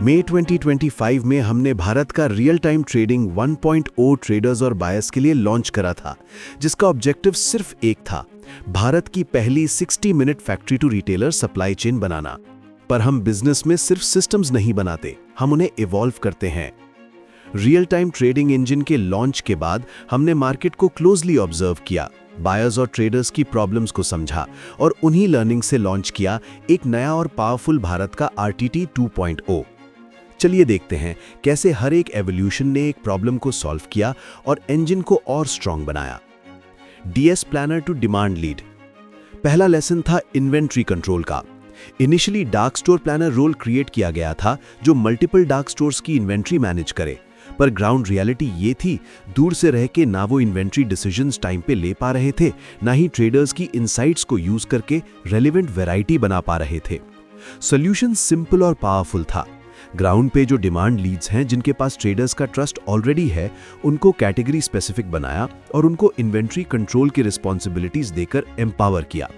मई 2025 में हमने भारत का रियल टाइम ट्रेडिंग 1.0 ट्रेडर्स और बायर्स के लिए लॉन्च करा था, जिसका ऑब्जेक्टिव सिर्फ एक था, भारत की पहली 60 minute factory to retailer supply chain बनाना। पर हम बिजनेस में सिर्फ सिस्टम्स नहीं बनाते, हम उन्हें इवॉल्व करते हैं। रियल टाइम ट्रेडिंग इंजन के लॉन्च के बाद हमने मार्केट को क्लोजली ऑब्जर्व किया, बायर्स और ट्रेडर्स की प्रॉब्लम्स को समझा और उन्हीं लर्निंग से लॉन्च किया एक नया और पावरफुल भारत का RTT 2.0। चलिए देखते हैं कैसे हर एक एवोल्यूशन ने एक प्रॉब्लम को सॉल्व किया और इंजन को और स्ट्रांग बनाया। DS planner to demand lead. पहला लेसन था इन्वेंट्री कंट्रोल का। Initially dark store planner role create किया गया था जो मल्टीपल डार्क स्टोर्स की इन्वेंट्री मैनेज करे, पर ग्राउंड रियलिटी ये थी, दूर से रह के ना वो इन्वेंट्री डिसीजंस टाइम पे ले पा रहे थे, ना ही ट्रेडर्स की इनसाइट्स को यूज करके रेलेवेंट वैरायटी बना पा रहे थे। सॉल्यूशन सिंपल और पावरफुल था। ग्राउंड पे जो डिमांड लीड्स हैं जिनके पास ट्रेडर्स का ट्रस्ट ऑलरेडी है, उनको कैटेगरी स्पेसिफिक बनाया और उनको इन्वेंट्री कंट्रोल की रिस्पॉन्सिबिलिटीज देकर एम्पावर किया।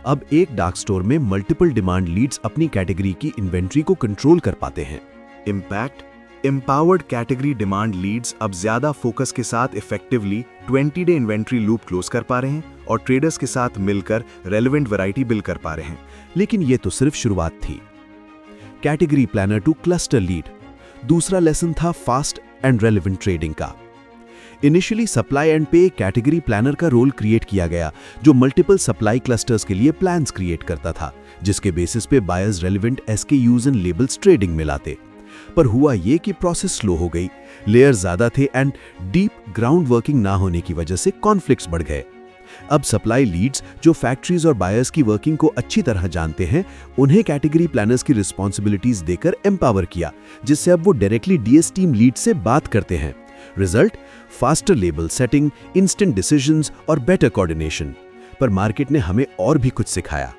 अब एक डार्क स्टोर में मल्टीपल डिमांड लीड्स अपनी कैटेगरी की इन्वेंट्री को कंट्रोल कर पाते हैं। Impact. Empowered category demand Leeds अब ज्यादा फोकस के साथ effectively 20 day inventory loop close कर पा रहे हैं और ट्रेडर्स के साथ मिलकर रेलेवेंट वैरायटी बिल्ड कर पा रहे हैं। लेकिन ये तो सिर्फ शुरुआत थी। Category planner to cluster lead. दूसरा लेसन था फास्ट एंड रेलेवेंट ट्रेडिंग का। इनिशियली सप्लाई एंड पे कैटेगरी प्लानर का रोल क्रिएट किया गया जो मल्टीपल सप्लाई क्लस्टर्स के लिए प्लान्स क्रिएट करता था, जिसके बेसिस पे buyers relevant SKUs and labels trading में लाते। पर हुआ ये कि प्रोसेस स्लो हो गई, लेयर ज्यादा थे एंड डीप ग्राउंड वर्किंग ना होने की वजह से कॉन्फ्लिक्ट्स बढ़ गए। अब सप्लाई लीड्स जो फैक्ट्रीज और बायर्स की वर्किंग को अच्छी तरह जानते हैं, उन्हें कैटेगरी प्लानर्स की रिस्पॉन्सिबिलिटीज देकर एम्पावर किया, जिससे अब वो डायरेक्टली DS टीम लीड से बात करते हैं। Result, faster label setting, instant decisions और बेटर कोऑर्डिनेशन। पर मार्केट ने हमें और भी कुछ सिखाया।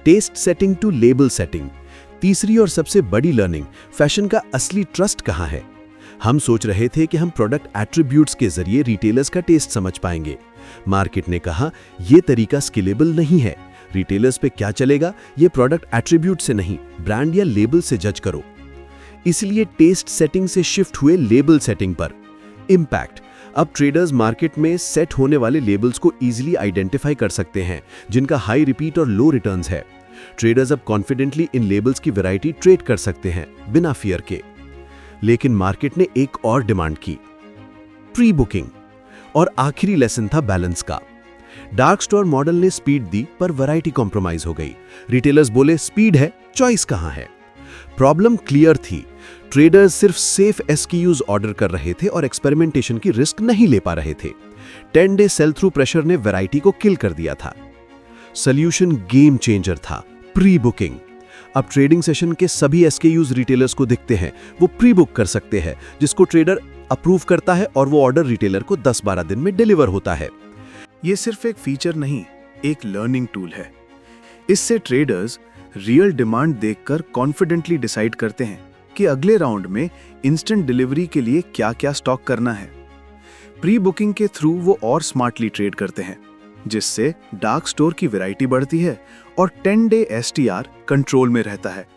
Test setting to label setting. तीसरी और सबसे बड़ी लर्निंग, फैशन का असली ट्रस्ट कहाँ है। हम सोच रहे थे कि हम प्रोडक्ट एट्रीब्यूट्स के जरिए रिटेलर्स का टेस्ट समझ पाएंगे। मार्केट ने कहा यह तरीका स्केलेबल नहीं है। रिटेलर्स पे क्या चलेगा, ये प्रोडक्ट एट्रीब्यूट से नहीं, ब्रांड या लेबल से जज करो। इसलिए टेस्ट सेटिंग से शिफ्ट हुए लेबल सेटिंग पर। इम्पैक्ट, अब ट्रेडर्स मार्केट में सेट होने वाले लेबल्स को इजीली आइडेंटिफाई कर सकते हैं जिनका हाई रिपीट और लो रिटर्न्स है। ट्रेडर्स अब कॉन्फिडेंटली इन लेबल्स की वैरायटी ट्रेड कर सकते हैं बिना फियर के। लेकिन मार्केट ने एक और डिमांड की, प्री बुकिंग। और आखिरी लेसन था बैलेंस का। डार्क स्टोर मॉडल ने स्पीड दी पर वैरायटी कॉम्प्रोमाइज हो गई। रिटेलर्स बोले स्पीड है, चॉइस कहां है। प्रॉब्लम क्लियर थी, ट्रेडर्स सिर्फ सेफ SKUs ऑर्डर कर रहे थे और एक्सपेरिमेंटेशन की रिस्क नहीं ले पा रहे थे। 10 डे सेल थ्रू प्रेशर ने वैरायटी को किल कर दिया था। सॉल्यूशन गेम चेंजर था, प्री बुकिंग। अब ट्रेडिंग सेशन के सभी SKUs रिटेलर्स को दिखते हैं, वो प्री बुक कर सकते हैं, जिसको ट्रेडर अप्रूव करता है और वो ऑर्डर रिटेलर को 10-12 दिन में डिलीवर होता है। ये सिर्फ एक फीचर नहीं, एक लर्निंग टूल है। इससे ट्रेडर्स रियल डिमांड देखकर कॉन्फिडेंटली डिसाइड करते हैं कि अगले राउंड में इंस्टेंट डिलीवरी के लिए क्या-क्या स्टॉक करना है। प्री बुकिंग के थ्रू वो और स्मार्टली ट्रेड करते हैं, जिससे डार्क स्टोर की वैरायटी बढ़ती है और 10 डे STR कंट्रोल में रहता है।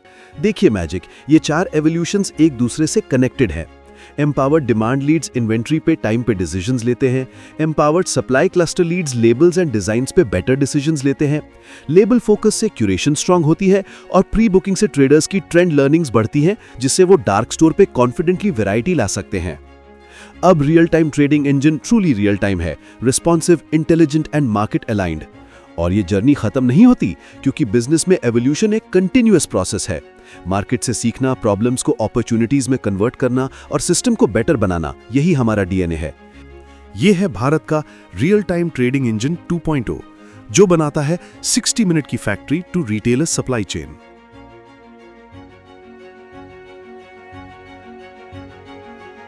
देखिए मैजिक, ये 4 एवोल्यूशंस एक दूसरे से कनेक्टेड है। एम्पावर्ड डिमांड लीड्स इन्वेंट्री पे टाइम पे डिसीजंस लेते हैं। Empowered supply cluster leads labels and designs पे बेटर डिसीजंस लेते हैं। लेबल फोकस से क्यूरेशन स्ट्रांग होती है और प्री बुकिंग से ट्रेडर्स की ट्रेंड लर्निंग्स बढ़ती हैं, जिससे वो डार्क स्टोर पे कॉन्फिडेंटली वैरायटी ला सकते हैं। अब real time trading engine truly real time है, responsive, intelligent and market aligned. और ये जर्नी खत्म नहीं होती, क्योंकि बिजनेस में एवोल्यूशन एक कंटिन्यूअस प्रोसेस है। मार्केट से सीखना, प्रॉब्लम्स को अपॉर्चुनिटीज में कन्वर्ट करना और सिस्टम को बेटर बनाना, यही हमारा DNA है। ये है भारत का रियल टाइम ट्रेडिंग इंजन 2.0, जो बनाता है 60 मिनट की factory to retailer supply chain.